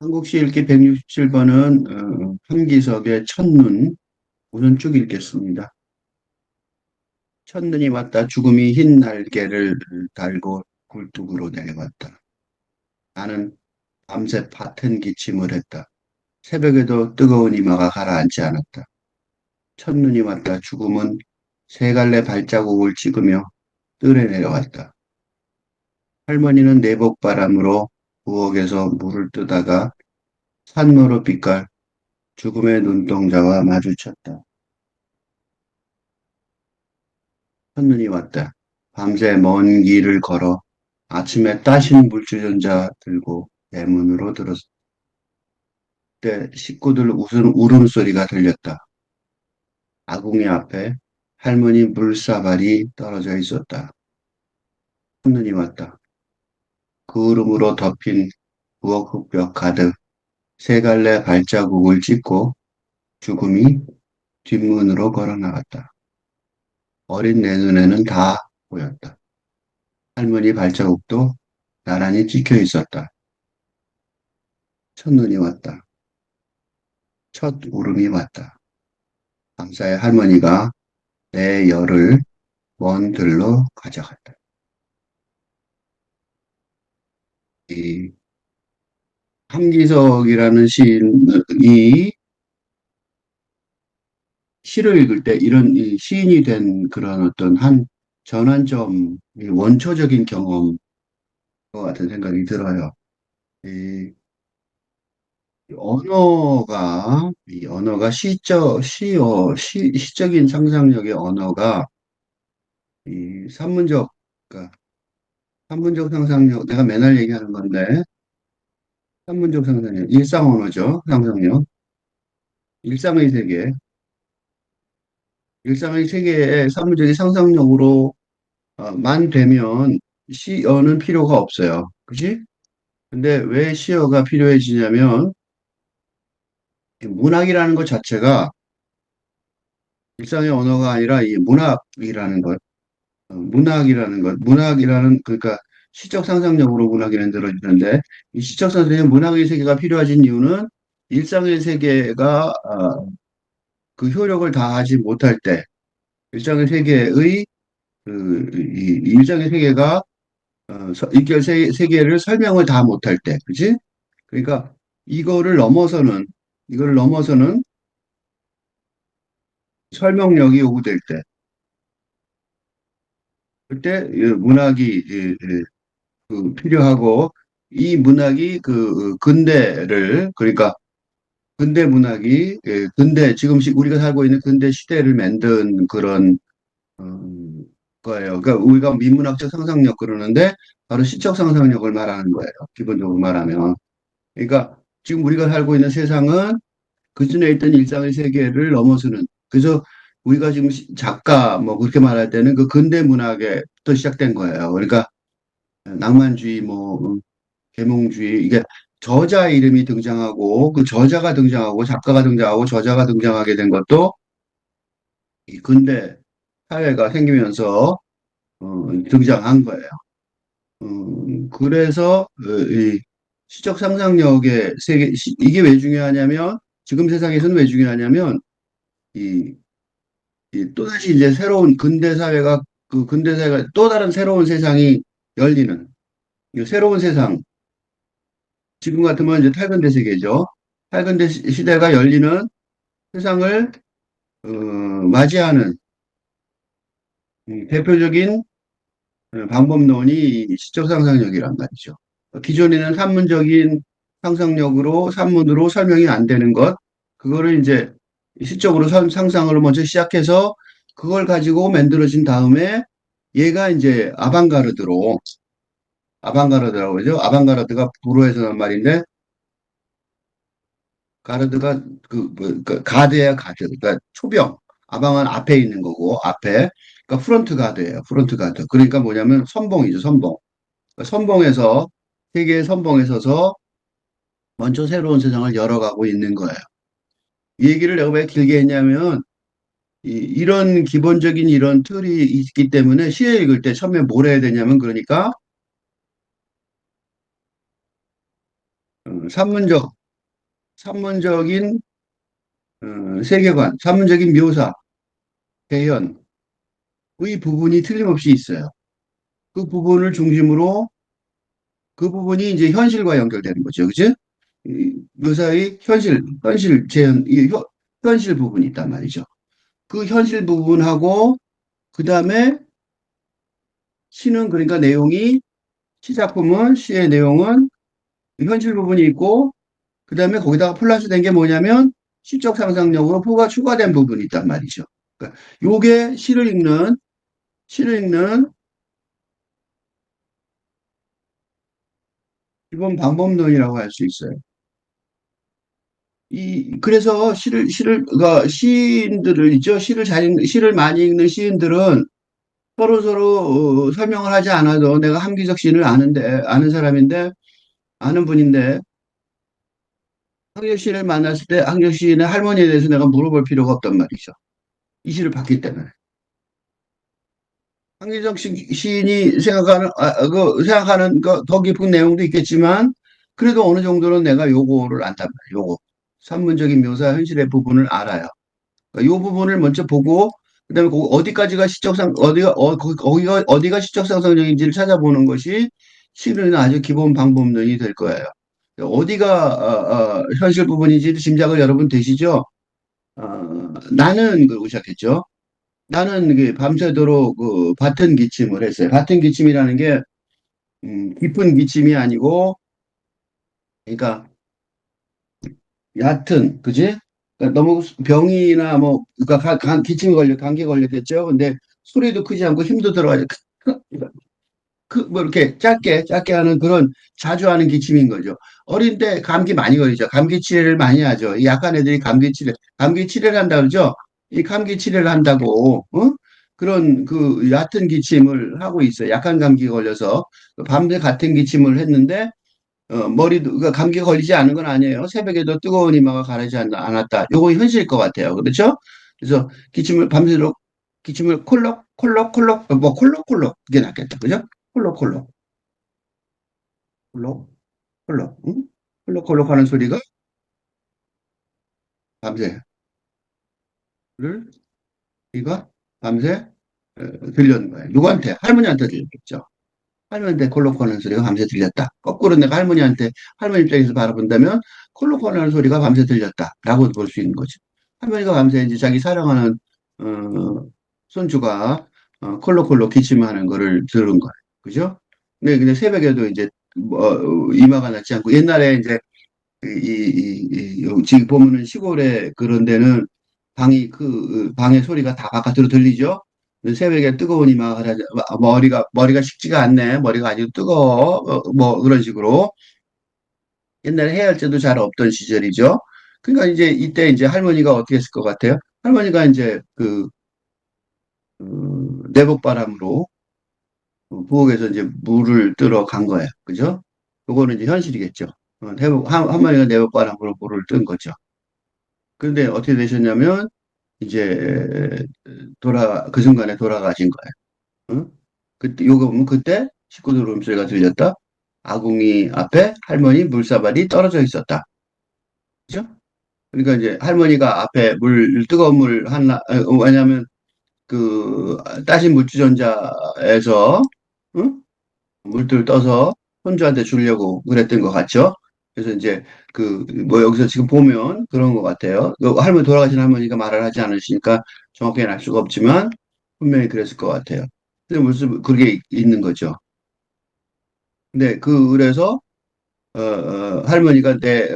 한국시 읽기 167번은 한기석의 첫눈, 우선 쭉 읽겠습니다. 첫눈이 왔다. 죽음이 흰 날개를 달고 굴뚝으로 내려왔다. 나는 밤새 밭은 기침을 했다. 새벽에도 뜨거운 이마가 가라앉지 않았다. 첫눈이 왔다. 죽음은 세 갈래 발자국을 찍으며 뜰에 내려왔다. 할머니는 내복바람으로 부엌에서 물을 뜨다가 산모로 빛깔 죽음의 눈동자와 마주쳤다. 첫눈이 왔다. 밤새 먼 길을 걸어 아침에 따신 물주전자 들고 대문으로 들었을 때 식구들 웃은 울음소리가 들렸다. 아궁이 앞에 할머니 물사발이 떨어져 있었다. 첫눈이 왔다. 그 울음으로 덮인 부엌 흙벽 가득 세 갈래 발자국을 찍고 죽음이 뒷문으로 걸어 나갔다. 어린 내 눈에는 다 보였다. 할머니 발자국도 나란히 찍혀 있었다. 첫눈이 왔다. 첫 울음이 왔다. 밤사이 할머니가 내 열을 먼 들로 가져갔다. 이 함기석이라는 시인이 시를 읽을 때 이런 이 시인이 된 그런 어떤 한 전환점, 원초적인 경험 같은 생각이 들어요. 이 이 언어가 시적인 상상력의 언어가 이 그러니까 산문적 상상력, 내가 맨날 얘기하는 건데, 산문적 상상력, 일상 언어죠, 상상력. 일상의 세계, 일상의 세계에 산문적인 상상력으로 만 되면 시어는 필요가 없어요. 그지? 근데 왜 시어가 필요해지냐면, 이 문학이라는 것 자체가 일상의 언어가 아니라 이 문학이라는, 그러니까 시적 상상력으로 문학이 만들어지는데, 이 시적 상상력, 문학의 세계가 필요해진 이유는 일상의 세계가 그 효력을 다하지 못할 때, 일상의 세계의 이 일상의 세계가 세계를 설명을 다 못할 때, 그지? 그러니까 이거를 넘어서는 이거를 넘어서는 설명력이 요구될 때, 그때 이 문학이 필요하고, 이 문학이 그러니까 근대 문학이 근대 우리가 살고 있는 근대 시대를 만든 그런 거예요. 그러니까 우리가 민문학적 상상력 그러는데 바로 시적 상상력을 말하는 거예요. 기본적으로 말하면. 그러니까 지금 우리가 살고 있는 세상은 그전에 있던 일상의 세계를 넘어서는, 그래서 우리가 지금 작가 뭐 그렇게 말할 때는 그 근대 문학에부터 시작된 거예요. 그러니까 낭만주의 뭐 계몽주의, 이게 저자 이름이 등장하고 그 저자가 등장하고 작가가 등장하고 저자가 등장하게 된 것도 이 근대 사회가 생기면서 등장한 거예요. 그래서 이 시적 상상력의 세계, 이게 왜 중요하냐면, 지금 세상에서는 왜 중요하냐면 이, 이 또다시 이제 새로운 근대 사회가 또 다른 새로운 세상이 열리는, 이 새로운 세상, 지금 같으면 이제 탈근대 세계죠. 탈근대 시대가 열리는 세상을 맞이하는 대표적인 방법론이 이 시적 상상력이란 말이죠. 기존에는 산문적인 상상력으로 산문으로 설명이 안 되는 것, 그거를 이제 시적으로 상상을 먼저 시작해서 그걸 가지고 만들어진 다음에 얘가 이제 아방가르드라고 그러죠. 아방가르드가 불어에서 난 말인데, 가르드가 그 가드예요, 가드. 그러니까 초병. 아방은 앞에 있는 거고, 앞에. 그러니까 프론트 가드예요, 프론트 가드. 그러니까 뭐냐면 선봉이죠, 선봉. 그러니까 선봉에서, 세계의 선봉에 서서 먼저 새로운 세상을 열어가고 있는 거예요. 이 얘기를 내가 왜 길게 했냐면, 이런 기본적인 이런 틀이 있기 때문에 시에 읽을 때 처음에 뭘 해야 되냐면, 그러니까 산문적, 산문적인 세계관, 산문적인 묘사, 대연의 부분이 틀림없이 있어요. 그 부분을 중심으로 그 부분이 이제 현실과 연결되는 거죠. 그죠? 이 묘사의 현실 재현, 현실 부분이 있단 말이죠. 그 현실 부분하고 그 다음에 시는 그러니까 내용이 시작품은 시의 내용은 현실 부분이 있고 그 다음에 거기다가 플러스 된 게 뭐냐면 시적 상상력으로 포가 추가된 부분이 있단 말이죠. 그러니까 요게 시를 읽는 기본 방법론이라고 할 수 있어요. 그래서 그러니까 시인들을 있죠. 시를 많이 읽는 시인들은 서로 설명을 하지 않아도 내가 함기적 시인을 아는 사람인데, 아는 분인데, 함기적 시인을 만났을 때 함기적 시인의 할머니에 대해서 내가 물어볼 필요가 없단 말이죠. 이 시를 봤기 때문에. 황기적 시인이 생각하는 더 깊은 내용도 있겠지만, 그래도 어느 정도는 내가 요거를 안단 말이에요. 요거. 산문적인 묘사 현실의 부분을 알아요. 그러니까 요 부분을 먼저 보고, 그다음에 어디까지가 어디가 시적 상상력인지를 찾아보는 것이 시는 아주 기본 방법론이 될 거예요. 어디가 현실 부분인지 짐작을 여러분 되시죠? 나는 그러고 시작했죠. 나는 밤새도록 밭은 기침을 했어요. 밭은 기침이라는 게 깊은 기침이 아니고, 그러니까 얕은, 그지? 그러니까 너무 병이나 뭐 그러니까 기침이 감기 걸렸겠죠. 근데 소리도 크지 않고 힘도 들어가죠. 뭐 이렇게 짧게 하는 그런 자주 하는 기침인 거죠. 어린 때 감기 많이 걸리죠. 감기 치료를 많이 하죠. 이 약한 애들이 감기 치료를 한다 그러죠. 이 감기 치료를 한다고, 그런 그 얕은 기침을 하고 있어요. 약한 감기 걸려서 밤새 같은 기침을 했는데, 그러니까 감기 걸리지 않은 건 아니에요. 새벽에도 뜨거운 이마가 가라지 않았다. 요거 현실일 것 같아요. 그렇죠? 그래서 밤새도록 기침을 콜록콜록 뭐 콜록콜록 이게 낫겠다. 그죠? 콜록콜록 콜록 콜록 응? 콜록콜록 하는 소리가 밤새를 이가 밤새 들렸는 거예요. 누구한테? 할머니한테 들렸겠죠. 할머니한테 콜록콜 하는 소리가 밤새 들렸다. 거꾸로 내가 할머니 입장에서 바라본다면 콜록콜 하는 소리가 밤새 들렸다라고 볼 수 있는 거죠. 할머니가 밤새 이제 자기 사랑하는 어, 손주가 콜록콜록 기침하는 거를 들은 거예요. 그죠? 근데 새벽에도 이제 이마가 낫지 않고 옛날에 이제 지금 보면은 시골에 그런 데는 방의 소리가 다 바깥으로 들리죠? 새벽에 뜨거운 이마가 머리가 식지가 않네. 머리가 아주 뜨거워. 뭐 그런 식으로. 옛날에 해열제도 잘 없던 시절이죠. 그러니까 이제 이때 이제 할머니가 어떻게 했을 것 같아요? 할머니가 이제 내복바람으로 부엌에서 이제 물을 뜨러 간 거예요. 그죠? 그거는 이제 현실이겠죠. 할머니가 내복바람으로 물을 뜬 거죠. 그런데 어떻게 되셨냐면, 이제, 그 순간에 돌아가신 거예요. 응? 요거 보면 그때 식구들 울음소리가 들렸다. 아궁이 앞에 할머니 물사발이 떨어져 있었다. 그죠? 그러니까 이제 할머니가 앞에 뜨거운 물 왜냐면 따신 물주전자에서, 응? 물들 떠서 손주한테 주려고 그랬던 것 같죠? 그래서 이제 뭐 여기서 지금 보면 그런 것 같아요. 돌아가신 할머니가 말을 하지 않으시니까 정확히는 알 수가 없지만 분명히 그랬을 것 같아요. 근데 무슨 그게 있는 거죠. 근데 그래서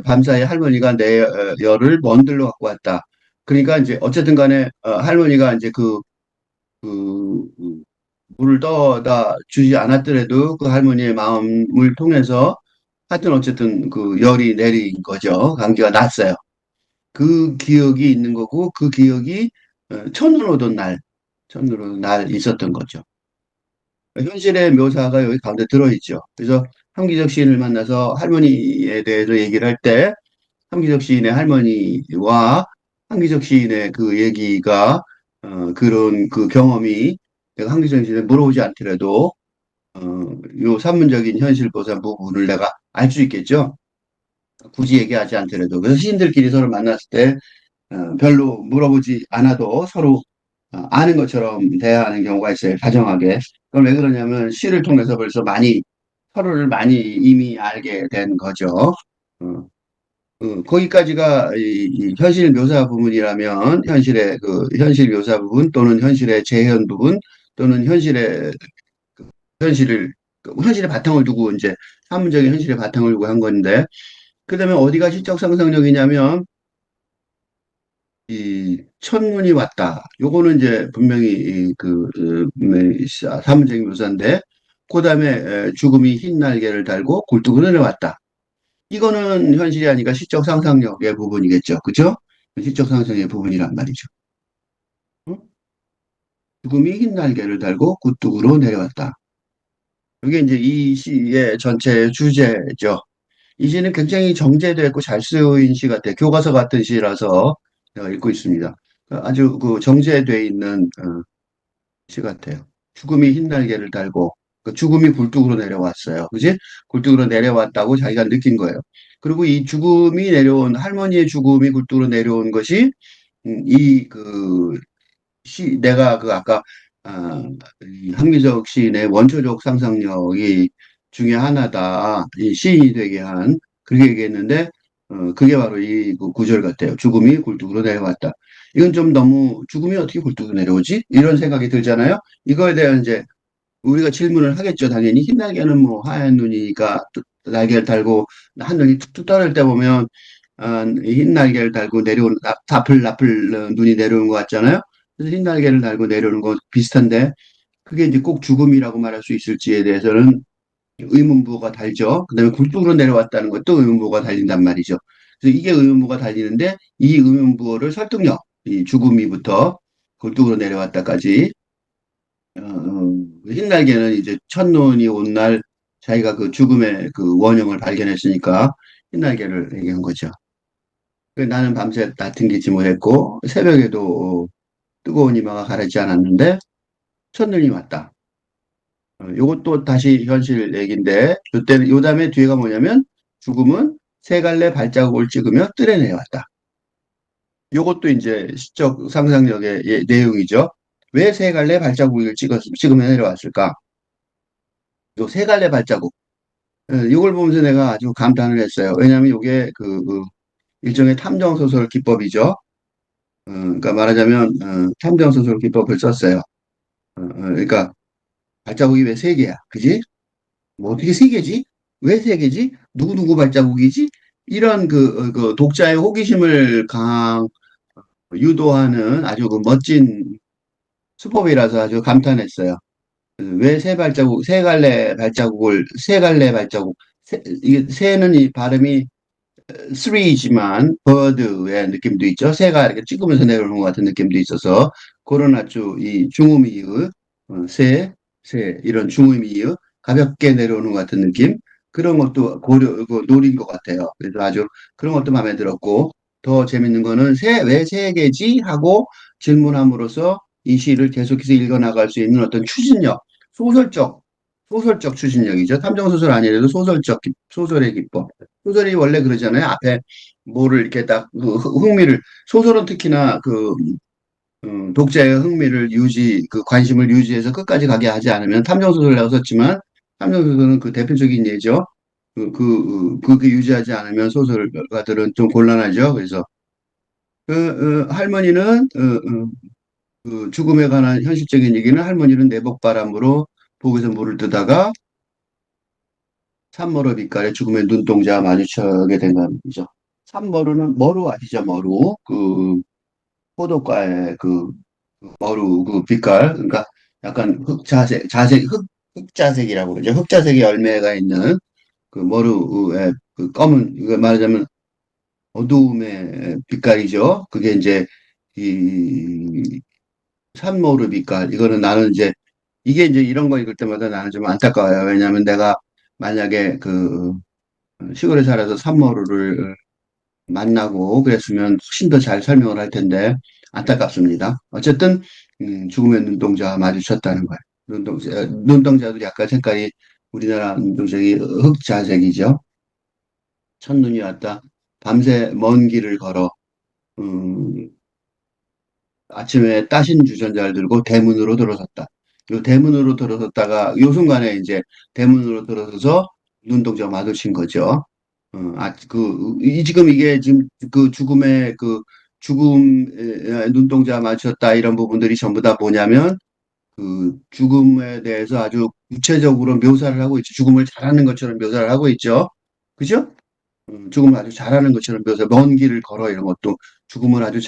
밤사이 할머니가 내 열을 먼들로 갖고 왔다. 그러니까 이제 어쨌든 간에 할머니가 이제 그 물을 떠다 주지 않았더라도 그 할머니의 마음을 통해서 하여튼 어쨌든 그 열이 내린 거죠. 감기가 났어요. 그 기억이 있는 거고 그 기억이 천으로 오던 날 있었던 거죠. 현실의 묘사가 여기 가운데 들어있죠. 그래서 함기적 시인을 만나서 할머니에 대해서 얘기를 할 때 함기적 시인의 할머니와 함기적 시인의 그 얘기가 그런 그 경험이 내가 함기적 시인에 물어보지 않더라도 요 산문적인 현실 보사 부분을 내가 알 수 있겠죠. 굳이 얘기하지 않더라도. 그래서 시인들끼리 서로 만났을 때 별로 물어보지 않아도 서로 아는 것처럼 대화하는 경우가 있어요. 다정하게. 그럼 왜 그러냐면 시를 통해서 벌써 많이 서로를 많이 이미 알게 된 거죠. 어, 거기까지가 이 현실 묘사 부분이라면 현실 묘사 부분 또는 현실의 재현 부분 또는 현실을 현실의 바탕을 두고 이제 사문적인 현실의 바탕을 두고 한 건데 그다음에 어디가 시적 상상력이냐면 이 첫눈이 왔다. 요거는 이제 분명히 사문적인 묘사인데 그다음에 죽음이 흰 날개를 달고 굴뚝으로 내려왔다. 이거는 현실이 아니라 시적 상상력의 부분이겠죠. 그죠? 시적 상상의 부분이란 말이죠. 응? 죽음이 흰 날개를 달고 굴뚝으로 내려왔다. 이게 이제 이 시의 전체 주제죠. 이 시는 굉장히 정제되고 잘 쓰인 시 같아요. 교과서 같은 시라서 제가 읽고 있습니다. 아주 그 정제되어 있는 시 같아요. 죽음이 흰 날개를 달고 그 죽음이 굴뚝으로 내려왔어요. 그지? 굴뚝으로 내려왔다고 자기가 느낀 거예요. 그리고 이 죽음이 내려온 할머니의 죽음이 굴뚝으로 내려온 것이 이그 내가 그 아까 이 한미적 시인의 원초적 상상력이 중에 하나다. 이 시인이 되게 한 그렇게 얘기했는데 그게 바로 이그 구절 같아요. 죽음이 굴뚝으로 내려왔다. 이건 좀 너무 죽음이 어떻게 굴뚝으로 내려오지? 이런 생각이 들잖아요. 이거에 대한 이제 우리가 질문을 하겠죠. 당연히 흰 날개는 뭐 하얀 눈이니까 날개를 달고 한 눈이 툭툭 떨어질 때 보면 흰 날개를 달고 내려오는 나풀나풀 눈이 내려오는 것 같잖아요. 그래서 흰 날개를 달고 내려오는 거 비슷한데 그게 이제 꼭 죽음이라고 말할 수 있을지에 대해서는 의문부호가 달죠. 그다음에 굴뚝으로 내려왔다는 것도 의문부호가 달린단 말이죠. 그래서 이게 의문부호가 달리는데 이 의문부호를 설득력, 이 죽음이부터 굴뚝으로 내려왔다까지 흰날개는 이제 첫눈이 온 날 자기가 그 죽음의 그 원형을 발견했으니까 흰날개를 얘기한 거죠. 나는 밤새 다 튕기지 못했고 새벽에도 뜨거운 이마가 가라지 않았는데 첫눈이 왔다. 요것도 다시 현실 얘기인데 요때는 요 다음에 뒤에가 뭐냐면 죽음은 세 갈래 발자국을 찍으며 뜰에 내려왔다. 요것도 이제 시적 상상력의 내용이죠. 왜 세 갈래 발자국을 찍으며 내려왔을까? 요 세 갈래 발자국. 이걸 보면서 내가 아주 감탄을 했어요. 왜냐하면 이게 일종의 탐정소설 기법이죠. 그러니까 말하자면 탐정소설 기법을 썼어요. 그러니까 발자국이 왜 세 개야? 그지? 뭐 어떻게 세 개지? 왜 세 개지? 누구누구 발자국이지? 이런 그 독자의 호기심을 유도하는 아주 그 멋진 수법이라서 아주 감탄했어요. 왜 세 갈래 발자국, 이게 새는 이 발음이 three지만 bird의 느낌도 있죠. 새가 이렇게 찍으면서 내려오는 것 같은 느낌도 있어서 그런 아주 이 중음이의 이런 중음이의 가볍게 내려오는 것 같은 느낌 그런 것도 노린 것 같아요. 그래서 아주 그런 것도 마음에 들었고 더 재밌는 거는 왜 세 개지 하고 질문함으로써 이 시를 계속해서 읽어나갈 수 있는 어떤 추진력, 소설적 소설적 추진력이죠. 탐정소설 아니라도 소설의 기법. 소설이 원래 그러잖아요. 앞에 뭐를 이렇게 흥미를, 소설은 특히나 독자의 흥미를 관심을 유지해서 끝까지 가게 하지 않으면 탐정소설이라고 썼지만, 탐정소설은 그 대표적인 예죠. 그게 유지하지 않으면 소설가들은 좀 곤란하죠. 그래서, 할머니는, 죽음에 관한 현실적인 얘기는 할머니는 내복바람으로 북에서 물을 뜨다가 산머루 빛깔의 죽음의 눈동자와 마주치게 된 겁니다. 산머루는 머루 아시죠? 머루. 포도과의 머루 빛깔. 그러니까 약간 흑자색이라고 그러죠. 흑자색의 열매가 있는 그 머루의 그 검은, 이거 말하자면 어두움의 빛깔이죠. 그게 이제 이 산머루 빛깔. 이거는 나는 이제 이게 이제 이런 거 읽을 때마다 나는 좀 안타까워요. 왜냐하면 내가 만약에 시골에 살아서 산머루를 만나고 그랬으면 훨씬 더 잘 설명을 할 텐데 안타깝습니다. 어쨌든 죽음의 눈동자와 마주쳤다는 거예요. 눈동자도 약간 색깔이 우리나라 눈동자이 흑자색이죠. 첫눈이 왔다. 밤새 먼 길을 걸어. 음, 아침에 따신 주전자를 들고 대문으로 들어섰다. 요 대문으로 들어섰다가 요 순간에 이제 대문으로 들어서서 눈동자 마주친 거죠. 지금 이게 지금 그 죽음의 그 눈동자 마주쳤다 이런 부분들이 전부 다 뭐냐면 그 죽음에 대해서 아주 구체적으로 묘사를 하고 있죠. 죽음을 잘하는 것처럼 묘사를 하고 있죠. 그죠? 죽음을 아주 잘하는 것처럼 먼 길을 걸어 이런 것도 죽음을 아주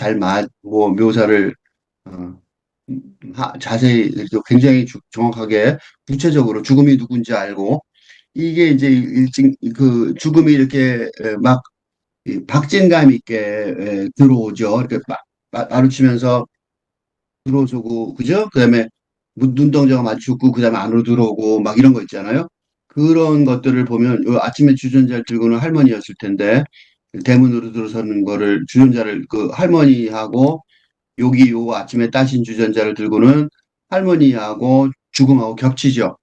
뭐 묘사를 어, 자세히 이렇게 굉장히 정확하게 구체적으로 죽음이 누군지 알고 이게 이제 일찍 그 죽음이 이렇게 막 박진감 있게 들어오죠. 이렇게 마주치면서 들어오고 그죠? 그다음에 눈동자가 마주치고 그다음에 안으로 들어오고 막 이런 거 있잖아요. 그런 것들을 보면 아침에 주전자를 들고는 할머니였을 텐데 대문으로 들어서는 거를 주전자를 그 할머니하고 여기 요 아침에 따신 주전자를 들고는 할머니하고 죽음하고 겹치죠.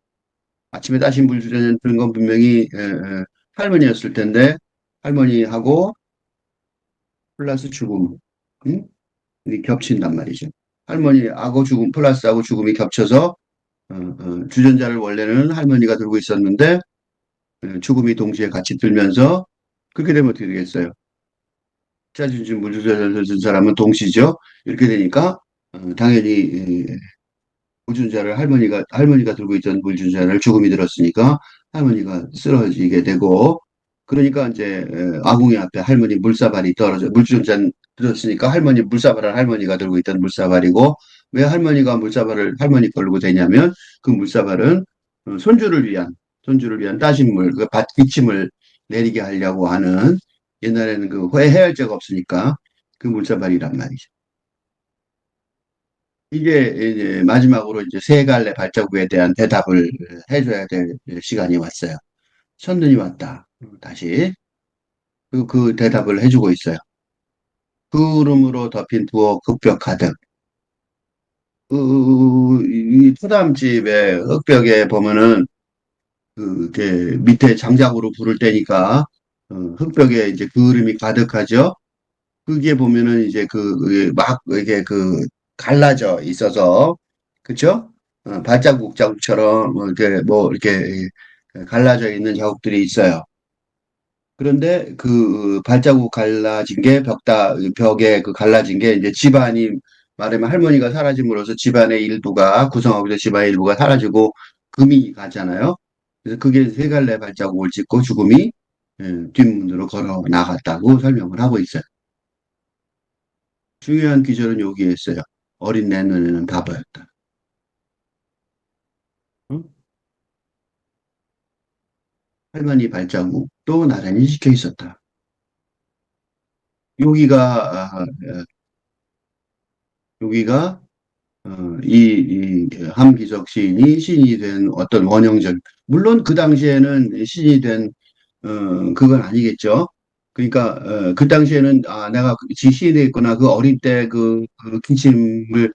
아침에 따신 물 주전자 들은 건 분명히 할머니였을 텐데 할머니하고 플러스 죽음 응? 이 겹친단 말이죠. 할머니하고 죽음 플러스하고 죽음이 겹쳐서 주전자를 원래는 할머니가 들고 있었는데 죽음이 동시에 같이 들면서 그렇게 되면 어떻게 되겠어요? 짜주진 물주전자를 든 사람은 동시죠. 이렇게 되니까 당연히 물주전자를 할머니가 들고 있던 물주전자를 죽음이 들었으니까 할머니가 쓰러지게 되고 그러니까 이제 아궁이 앞에 할머니 물사발이 떨어져 물주전자 들었으니까 할머니가 들고 있던 물사발이고 왜 할머니가 물사발을 할머니 걸고 되냐면 그 물사발은 손주를 위한 따신 물, 그 기침을 내리게 하려고 하는 옛날에는 그 해열제가 없으니까 그 물사발이란 말이죠. 이게 이제 마지막으로 이제 세 갈래 발자국에 대한 대답을 해줘야 될 시간이 왔어요. 첫눈이 왔다. 다시 그 대답을 해주고 있어요. 구름으로 덮인 부엌 흙벽 가득. 이 토담집의 흙벽에 보면은 이렇게 밑에 장작으로 불을 때니까 흙벽에 이제 그을음이 가득하죠. 그게 보면은 이제 막 이게 갈라져 있어서 그쵸? 발자국처럼 이렇게 갈라져 있는 자국들이 있어요. 그런데 그 발자국 갈라진 게 벽에 그 갈라진 게 이제 집안이 말하면 할머니가 사라짐으로써 집안의 일부가 구성하고 있는 집안의 일부가 사라지고 금이 가잖아요. 그래서 그게 세 갈래 발자국을 찍고 죽음이 뒷문으로 걸어 나갔다고 설명을 하고 있어요. 중요한 기절은 여기에 있어요. 어린 내 눈에는 다 보였다. 응? 할머니 발자국도 나란히 찍혀 있었다. 여기가 여기가 함기석 시인이 신이 된 어떤 원형적 물론 그 당시에는 신이 된 그건 아니겠죠. 그러니까 그 당시에는 내가 시인이 됐구나 그 어릴 때 그 기침을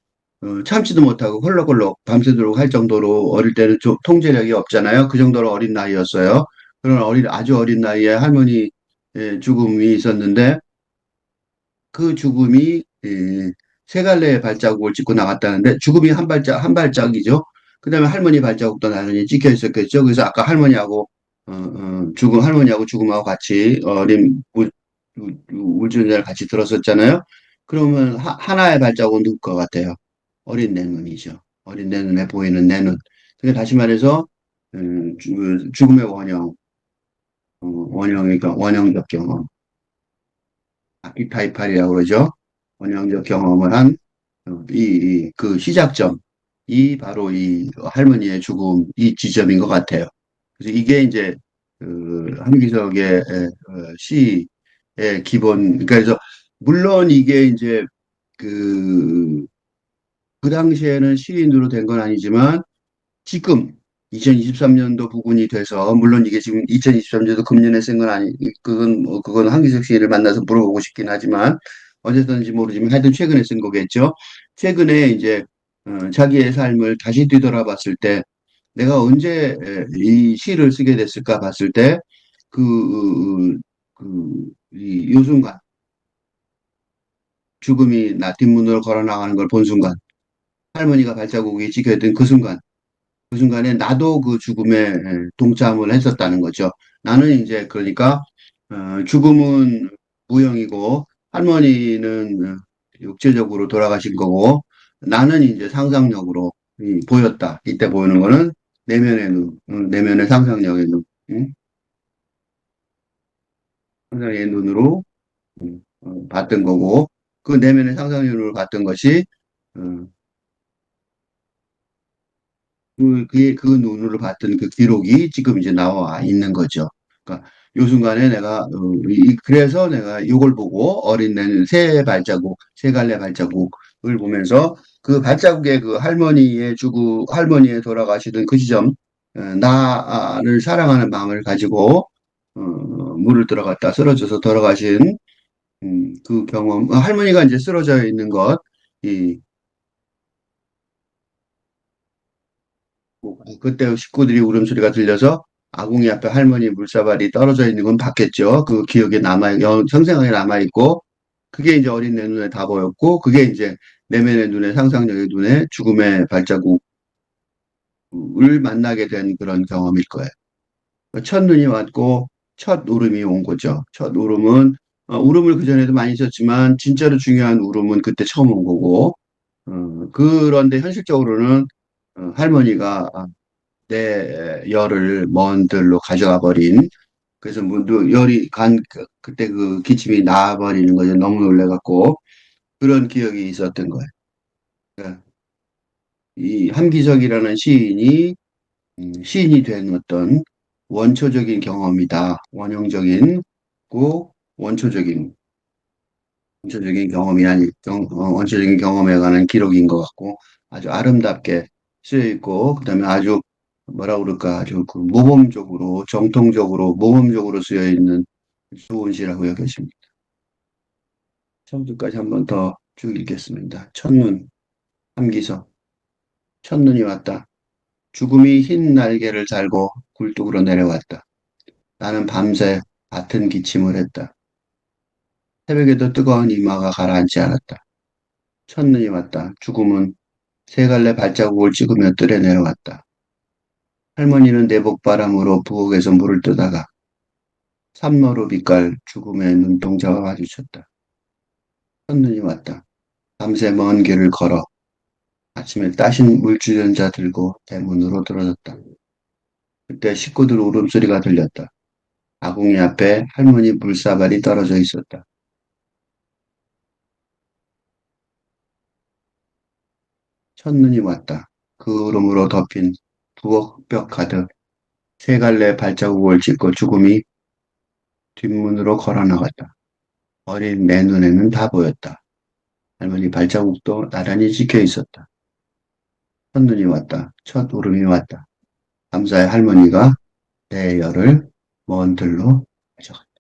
참지도 못하고 헐럭헐럭 밤새도록 할 정도로 어릴 때는 좀 통제력이 없잖아요. 그 정도로 어린 나이였어요. 그런 아주 어린 나이에 할머니 죽음이 있었는데 그 죽음이 세 갈래의 발자국을 찍고 나갔다는데 죽음이 한 발짝이죠. 그다음에 할머니 발자국도 나란히 찍혀 있었겠죠. 그래서 아까 할머니하고 죽음하고 같이 울주전자를 같이 들었었잖아요. 그러면 하나의 발자국은 누굴 것 같아요? 어린 내 눈이죠. 어린 내 눈에 보이는 내 눈. 그러니까 다시 말해서 죽음의 그러니까 원형적 경험. 아키타이팔이라고 그러죠. 원형적 경험을 한 그 시작점이 바로 이 할머니의 죽음 이 지점인 것 같아요. 그래서 이게 이제 한기석의 시의 기본 그러니까 그래서 물론 이게 이제 그, 그 당시에는 시인으로 된 건 아니지만 지금 2023년도 부근이 돼서 물론 이게 지금 2023년도 금년에 쓴 건 아니 그건 한기석 시인을 만나서 물어보고 싶긴 하지만 어쨌든지 모르지만 하여튼 최근에 쓴 거겠죠. 최근에 이제 자기의 삶을 다시 뒤돌아봤을 때 내가 언제 이 시를 쓰게 됐을까 봤을 때 그, 이 요순간, 죽음이 나 뒷문으로 걸어 나가는 걸 본 순간, 할머니가 발자국이 찍혀있던 그 순간, 그 순간에 나도 그 죽음에 동참을 했었다는 거죠. 나는 이제 그러니까 죽음은 무형이고 할머니는 육체적으로 돌아가신 거고 나는 이제 상상력으로 보였다. 이때 보이는 거는 내면의 눈, 내면의 상상력의 눈, 응? 상상의 눈으로 봤던 거고 그 내면의 상상의 눈으로 봤던 것이 어, 그 눈으로 봤던 그 기록이 지금 이제 나와 있는 거죠. 그러니까 요 순간에 내가, 그래서 내가 이걸 보고 어린 내는 새 발자국, 새 갈래 발자국을 보면서 그 발자국에 그 할머니의 돌아가시던 그 지점, 나를 사랑하는 마음을 가지고, 물을 들어갔다 쓰러져서 돌아가신, 그 경험, 할머니가 이제 쓰러져 있는 것, 이 그때 식구들이 울음소리가 들려서 아궁이 앞에 할머니 물사발이 떨어져 있는 건 봤겠죠. 그 기억에 생생하게 남아있고, 그게 이제 어린 내 눈에 다 보였고, 그게 이제 내면의 눈에, 상상력의 눈에 죽음의 발자국을 만나게 된 그런 경험일 거예요. 첫눈이 왔고, 첫 울음이 온 거죠. 첫 울음은, 울음을 그전에도 많이 썼지만, 진짜로 중요한 울음은 그때 처음 온 거고, 그런데 현실적으로는 할머니가 내 열을 먼 들로 가져가 버린 그래서 문도 열이 그때 그 기침이 나와버리는 거죠. 너무 놀래갖고 그런 기억이 있었던 거예요. 그러니까 이 함기석이라는 시인이 시인이 된 어떤 원초적인 경험이다. 원초적인 원초적인 경험이 원초적인 경험에 관한 기록인 것 같고 아주 아름답게 쓰여 있고 그다음에 아주 뭐라 그럴까 아주 그 모범적으로 정통적으로 모범적으로 쓰여 있는 좋은 시라고 여겨집니다. 처음부터까지 한 번 더 쭉 읽겠습니다. 첫눈 함기서 첫눈이 왔다. 죽음이 흰 날개를 달고 굴뚝으로 내려왔다. 나는 밤새 같은 기침을 했다. 새벽에도 뜨거운 이마가 가라앉지 않았다. 첫눈이 왔다. 죽음은 세 갈래 발자국을 찍으며 뜰에 내려왔다. 할머니는 내복바람으로 부엌에서 물을 뜨다가 삼로로 빛깔 죽음의 눈동자와 마주쳤다. 첫눈이 왔다. 밤새 먼 길을 걸어 아침에 따신 물주전자 들고 대문으로 들어섰다. 그때 식구들 울음소리가 들렸다. 아궁이 앞에 할머니 물사발이 떨어져 있었다. 첫눈이 왔다. 그 울음으로 덮인 부엌 벽 가득 세 갈래 발자국을 찍고 죽음이 뒷문으로 걸어 나갔다. 어린 내 눈에는 다 보였다. 할머니 발자국도 나란히 찍혀 있었다. 첫눈이 왔다. 첫 울음이 왔다. 감사의 할머니가 내 열을 먼 들로 가져갔다.